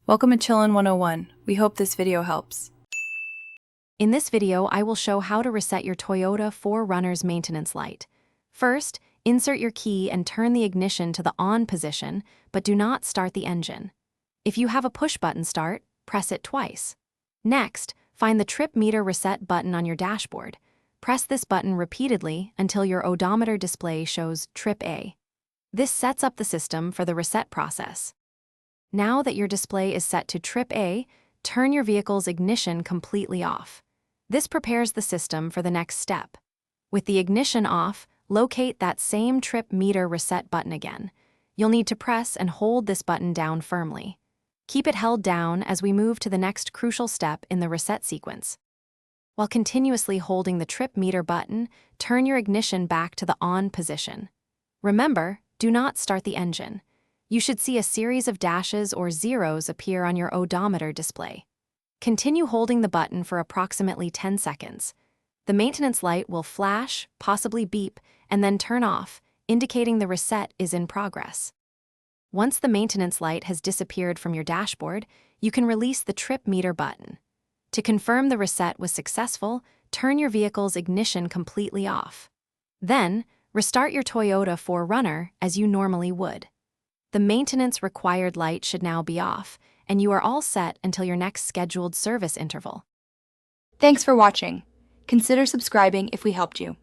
Welcome to Chillin' 101. We hope this video helps. In this video, I will show how to reset your Toyota 4Runner's maintenance light. First, insert your key and turn the ignition to the on position, but do not start the engine. If you have a push-button start, press it twice. Next, find the trip meter reset button on your dashboard. Press this button repeatedly until your odometer display shows trip A. This sets up the system for the reset process. Now that your display is set to trip A, turn your vehicle's ignition completely off. This prepares the system for the next step. With the ignition off, locate that same trip meter reset button again. You'll need to press and hold this button down firmly. Keep it held down as we move to the next crucial step in the reset sequence. While continuously holding the trip meter button, turn your ignition back to the on position. Remember, do not start the engine. You should see a series of dashes or zeros appear on your odometer display. Continue holding the button for approximately 10 seconds. The maintenance light will flash, possibly beep, and then turn off, indicating the reset is in progress. Once the maintenance light has disappeared from your dashboard, you can release the trip meter button. To confirm the reset was successful, turn your vehicle's ignition completely off. Then, restart your Toyota 4Runner as you normally would. The maintenance required light should now be off, and you are all set until your next scheduled service interval. Thanks for watching. Consider subscribing if we helped you.